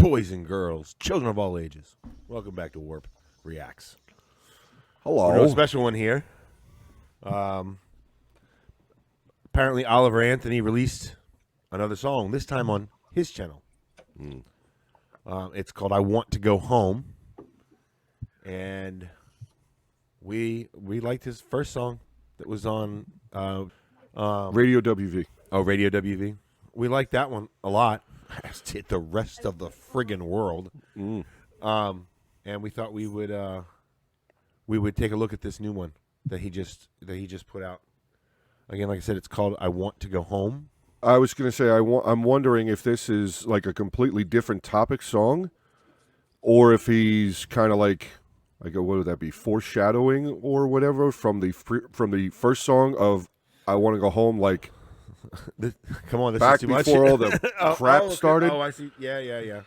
boys and girls, children of all ages. Welcome back to WARRP Reacts. Hello. We're doing a special one here. Apparently, Oliver Anthony released another song, this time on his channel. It's called I Want to Go Home. And we liked his first song that was on Radio WV. Oh, Radio WV. We liked that one a lot, as did the rest of the friggin' world. And we thought we would take a look at this new one that he just put out. Again, like I said, it's called I Want to Go Home. I was going to say I'm wondering if this is like a completely different topic song, or if he's kind of like what would that be, foreshadowing or whatever from the first song of I Want to Go Home, like come on, this back is too much. before all the crap started. Oh, I see. Yeah.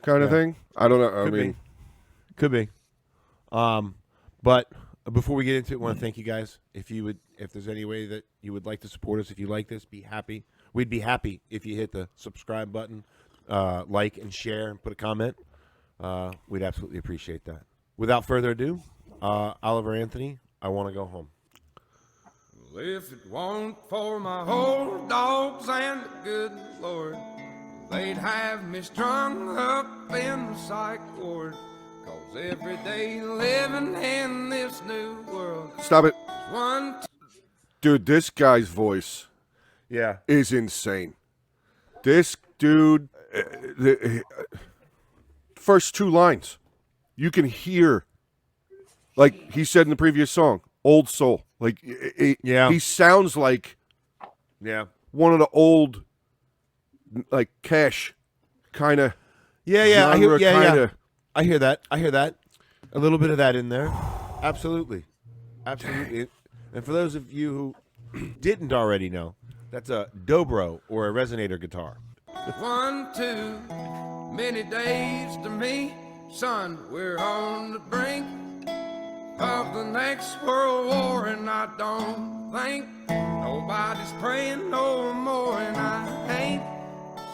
Kind of thing. I don't know. Could be. But before we get into it, I want to thank you guys. If there's any way that you would like to support us, if you like this, be happy. We'd be happy if you hit the subscribe button, like and share, and put a comment. We'd absolutely appreciate that. Without further ado, Oliver Anthony, I Want to Go Home. Well, if it weren't for my old dogs and the good Lord, they'd have me strung up in the psych ward. 'Cause every day living in this new world. Stop it. One Dude, this guy's voice is insane. This dude, the first two lines, you can hear, like he said in the previous song, old soul. Like, he sounds like one of the old, like, Cash kind of. I hear that. A little bit of that in there. Absolutely. And for those of you who didn't already know, that's a dobro or a resonator guitar. 1, 2, many days to me, son. We're on the brink of the next world war, and I don't think nobody's praying no more, and I ain't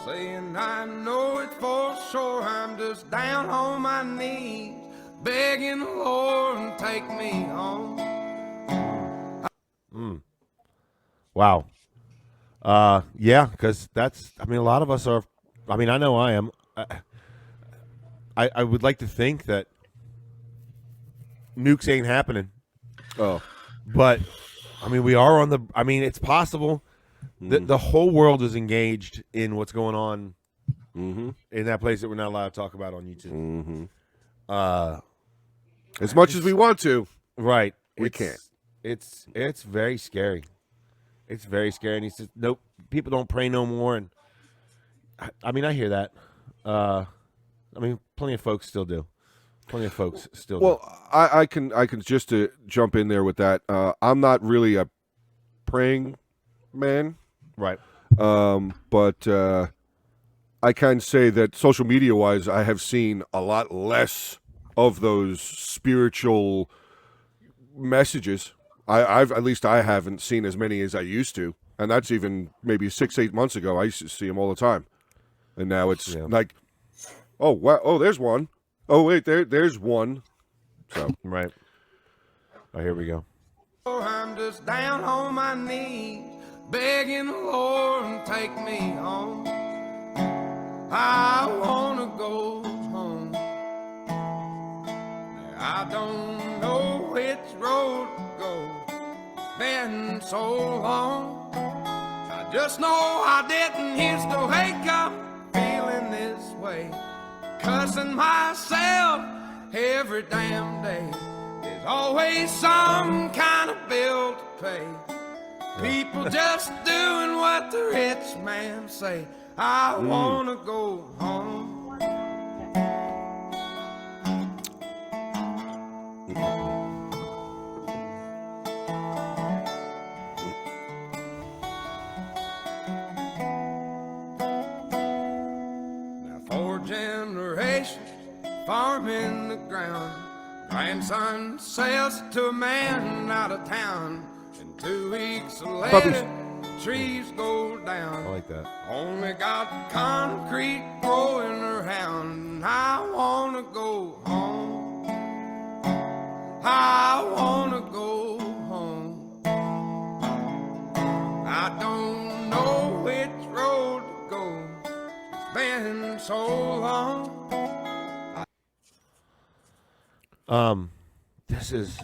saying I know it for sure. I'm just down on my knees, begging the Lord to take me home. Wow. Because a lot of us are, I know I am. I would like to think that nukes ain't happening. Oh. But, we are on the, it's possible. The whole world is engaged in what's going on in that place that we're not allowed to talk about on YouTube. As much as we want to. Right. We can't. It's very scary. It's very scary. And he says, nope, people don't pray no more. And I hear that. Plenty of folks still do. Well, I can just to jump in there with that. I'm not really a praying man. Right. But I can say that social media wise, I have seen a lot less of those spiritual messages. I've at least I haven't seen as many as I used to, and that's even maybe 6-8 months ago. I used to see them all the time, and now it's like, oh wow, oh there's one. Oh wait, there's one. So right. Oh, here we go. I'm just down on my knees, begging the Lord to take me home. I wanna go home. I don't know which road to go. Been so long. I just know I didn't used to wake up feeling this way, cussing myself every damn day. There's always some kind of bill to pay. People just doing what the rich man say. I wanna go home. Now 4 generations farming the ground. Grandson sells it to a man out of town. And 2 weeks later, trees go down. I like that. Only got concrete growing around. and I wanna go home. I wanna go home. I don't know which road to go. It's been so long. This is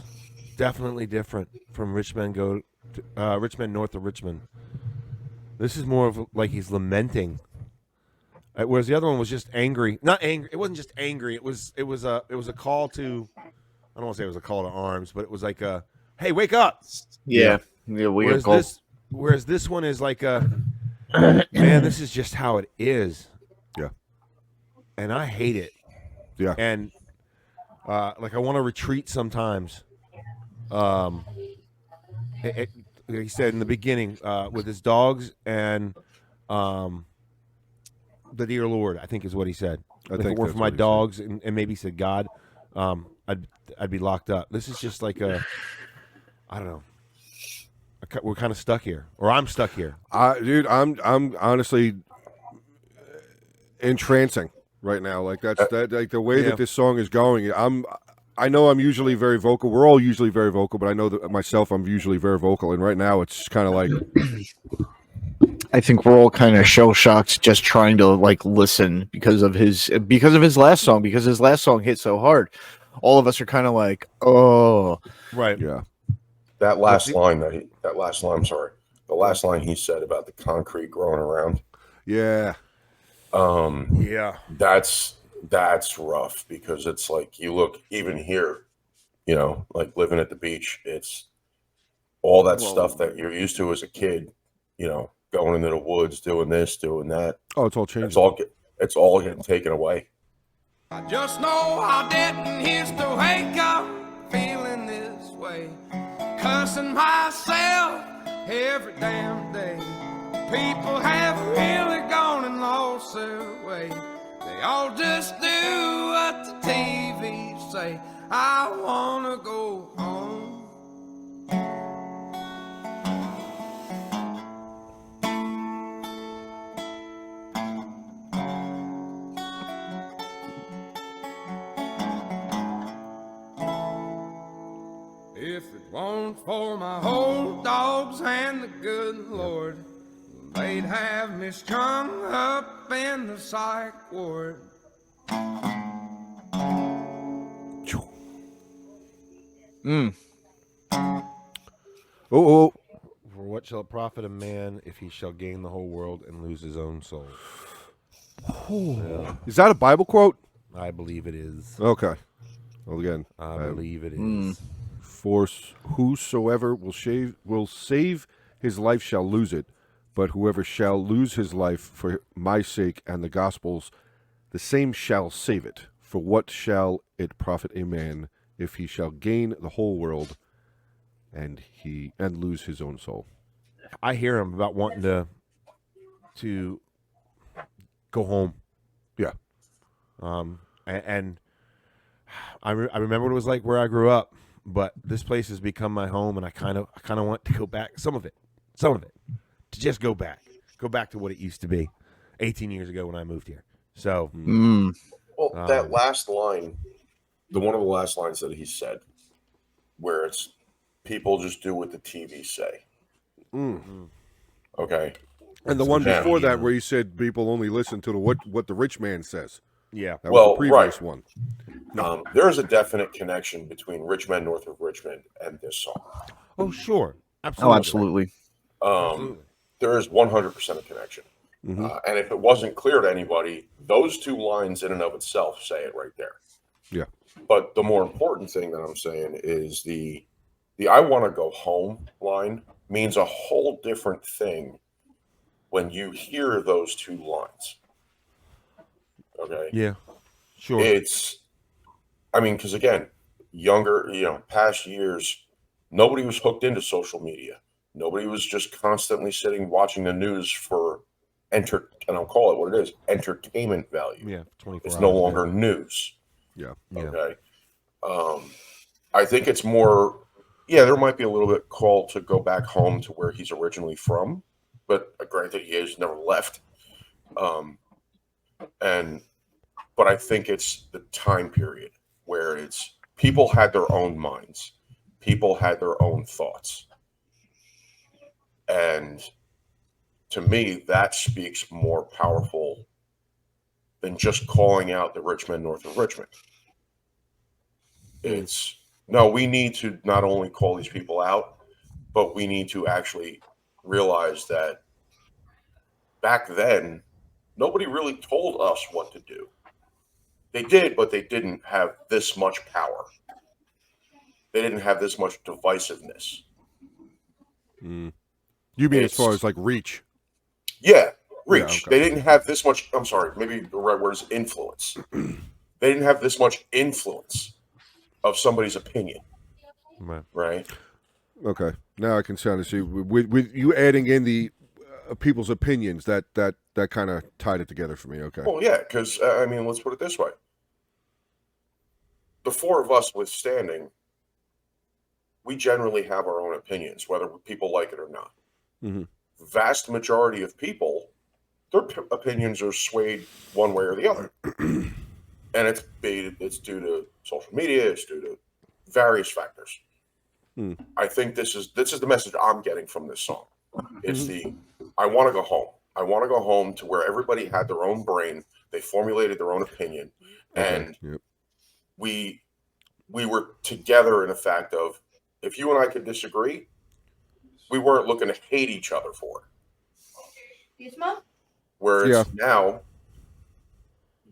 definitely different from Richmond north of Richmond. This is more of like he's lamenting, whereas the other one was just angry. Not angry. It wasn't just angry. It was a call to. I don't want to say it was a call to arms, but it was like a, hey, wake up. Yeah, Whereas this one is like a, man, this is just how it is. Yeah. And I hate it. Yeah. And like I want to retreat sometimes. Like he said in the beginning, with his dogs and the dear Lord, I think is what he said. If it were for my dogs and maybe he said God, I'd be locked up. This is just like a, I don't know. We're kind of stuck here, or I'm stuck here. Dude, I'm honestly entrancing right now. Like like the way that this song is going. I know I'm usually very vocal. We're all usually very vocal, but I know that myself, I'm usually very vocal. And right now, it's kind of like, I think we're all kind of shell shocked, just trying to like listen because of his last song. Because his last song hit so hard, all of us are kind of like, oh, right, yeah. That last line I'm sorry. The last line he said about the concrete growing around. Yeah. Yeah. That's rough, because it's like, you look even here, like living at the beach, it's all that stuff that you're used to as a kid, going into the woods, doing this, doing that. Oh, it's all changing. It's all getting taken away. I just know I didn't used to wake up feeling this way, cussing myself every damn day. People have really gone and lost their way. They all just do what the TV say. I wanna go home. If it weren't for my old dogs and the good Lord, they'd have me strung up in the psych ward. Oh. For what shall it profit a man if he shall gain the whole world and lose his own soul? Is that a Bible quote? I believe it is. Okay. Well, again, I believe it is. For whosoever will save his life shall lose it, but whoever shall lose his life for my sake and the gospel's, the same shall save it. For what shall it profit a man if he shall gain the whole world and lose his own soul? I hear him about wanting to go home. Yeah. And I remember what it was like where I grew up, but this place has become my home, and I kind of want to go back. Some of it, to just go back to what it used to be 18 years ago when I moved here. So, Well, that last line, one of the last lines that he said, where it's people just do what the TV say. Okay. And the one before that where he said people only listen to what the rich man says. yeah. That was the previous one. There is a definite connection between Richmond, north of Richmond, and this song. Oh, sure. Absolutely. oh, absolutely. There is 100% a connection. And if it wasn't clear to anybody, those two lines in and of itself say it right there. Yeah. But the more important thing that I'm saying is the I want to go home line means a whole different thing when you hear those two lines. Okay. Yeah. Sure. Because again, past years, nobody was hooked into social media. Nobody was just constantly sitting watching the news for and I'll call it what it is, entertainment value. Yeah. 24 It's hours. no longer news. Yeah. Okay. I think it's more, there might be a little bit call to go back home to where he's originally from, but granted, he has never left. And but I think it's the time period where it's people had their own minds, people had their own thoughts, and to me, that speaks more powerful than just calling out the rich men north of Richmond. It's no, we need to not only call these people out, but we need to actually realize that back then, nobody really told us what to do. They did, but they didn't have this much power. They didn't have this much divisiveness. You mean as far as like reach? Yeah, reach. Yeah, okay. They didn't have this much. I'm sorry, maybe the right word is influence. They didn't have this much influence of somebody's opinion. Right. Okay. Now I can sound to see with you adding in the people's opinions that kind of tied it together for me. Okay. Well, yeah, because I mean, let's put it this way: the four of us withstanding, we generally have our own opinions, whether people like it or not. Mm-hmm. Vast majority of people, their opinions are swayed one way or the other, and it's due to social media, it's due to various factors. I think this is the message I'm getting from this song. It's I want to go home. I want to go home to where everybody had their own brain. They formulated their own opinion, and we were together in the fact of if you and I could disagree, we weren't looking to hate each other for it. Whereas now,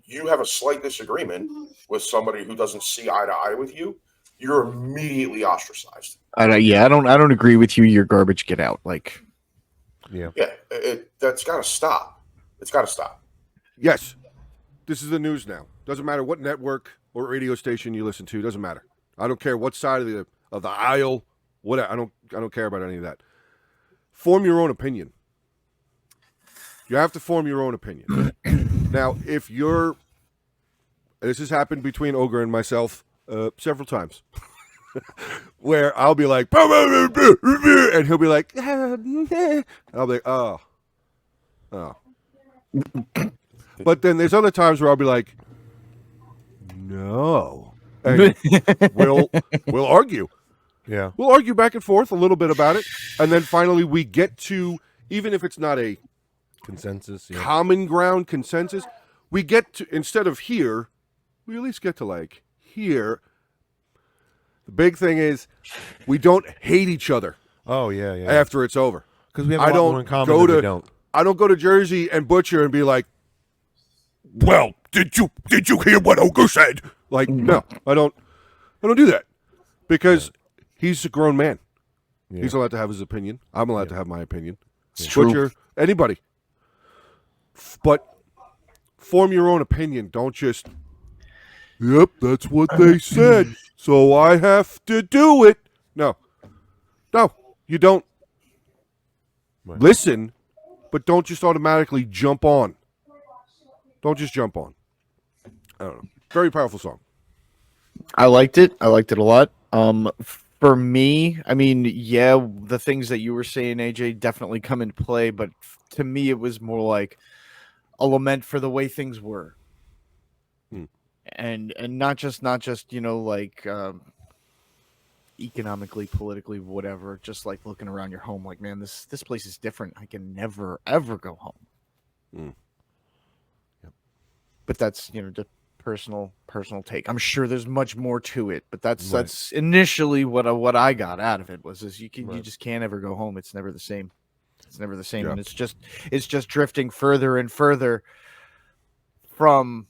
you have a slight disagreement with somebody who doesn't see eye to eye with you, you're immediately ostracized. I don't agree with you. You're garbage. Get out. Like, that's got to stop. It's got to stop. Yes, this is the news now. Doesn't matter what network or radio station you listen to. Doesn't matter. I don't care what side of the aisle. Whatever. I don't care about any of that. Form your own opinion. You have to form your own opinion. Now, if you're, this has happened between Ogre and myself several times, where I'll be like, and he'll be like, and I'll be like, oh. But then there's other times where I'll be like, no, and we'll argue. Yeah. We'll argue back and forth a little bit about it, and then finally we get to, even if it's not a consensus, common ground consensus, we get to, instead of here, we at least get to like here. The big thing is we don't hate each other. Oh yeah. After it's over, because we have a lot more in common than we don't. I don't go to Jersey and Butcher and be like, well, did you hear what Ogre said? Like, no, I don't do that because he's a grown man. Yeah. He's allowed to have his opinion. I'm allowed to have my opinion. It's true. Butcher, anybody. But form your own opinion. Don't just, yep, that's what they said, so I have to do it. No, you don't. Right. Listen, but don't just automatically jump on. Don't just jump on. I don't know. Very powerful song. I liked it. I liked it a lot. For me, I mean, yeah, the things that you were saying, AJ, definitely come into play. But to me, it was more like a lament for the way things were, and not just like economically, politically, whatever. Just like looking around your home, like, man, this place is different. I can never ever go home. Yep. But that's just personal take. I'm sure there's much more to it, but that's initially what I got out of it was you just can't ever go home. It's never the same. It's never the same, and it's just drifting further and further from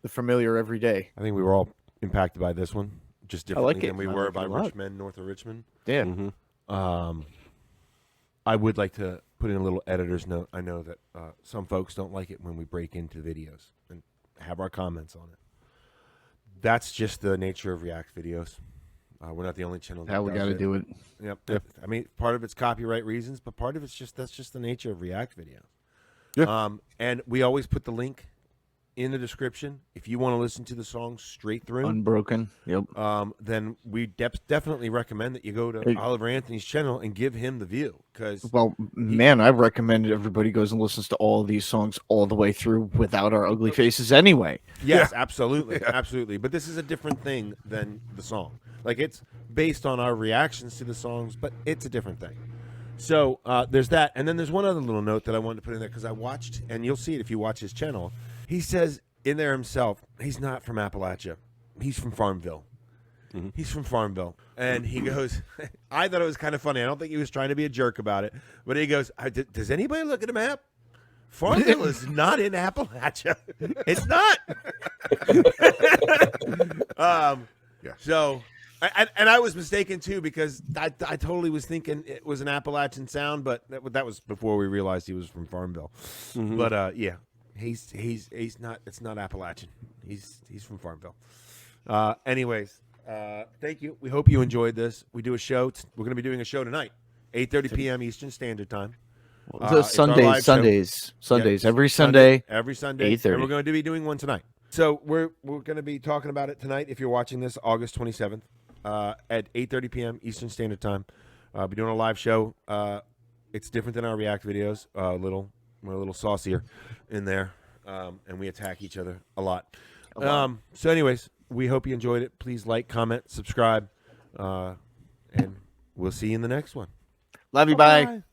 the familiar every day. I think we were all impacted by this one, just differently than we were by Rich Men north of Richmond. Yeah. Mm-hmm. I would like to put in a little editor's note. I know that some folks don't like it when we break into videos and have our comments on it. That's just the nature of React videos. We're not the only channel. How we got to do it. Yep. I mean, part of it's copyright reasons, but part of it's that's just the nature of React videos. Yeah. And we always put the link in the description. If you want to listen to the song straight through, Unbroken. Yep. then we definitely recommend that you go to Hey. Oliver Anthony's channel and give him the view. Because Well, man, I recommend everybody goes and listens to all of these songs all the way through without our ugly faces anyway. yes, absolutely, absolutely. But this is a different thing than the song. Like, it's based on our reactions to the songs, but it's a different thing. So there's that. And then there's one other little note that I wanted to put in there because I watched, and you'll see it if you watch his channel. He says in there himself, he's not from Appalachia. He's from Farmville. He's from Farmville. And he goes, I thought it was kind of funny. I don't think he was trying to be a jerk about it. But he goes, does anybody look at a map? Farmville is not in Appalachia. It's not. Yeah. So, and I was mistaken too because I totally was thinking it was an Appalachian sound, but that was before we realized he was from Farmville. But yeah, he's not. It's not Appalachian. He's from Farmville. Anyways, thank you. We hope you enjoyed this. We do a show. We're going to be doing a show tonight, 8:30 p.m. Eastern Standard Time. It's our live show. Sundays. Yeah, Every Sunday. every Sunday, 8:30. and we're going to be doing one tonight. So we're going to be talking about it tonight. If you're watching this, August 27th, at 8:30 p.m. Eastern Standard Time, we're doing a live show. It's different than our React videos. We're a little saucier in there, and we attack each other a lot. So, anyways, we hope you enjoyed it. Please like, comment, subscribe, and we'll see you in the next one. Love you. Bye.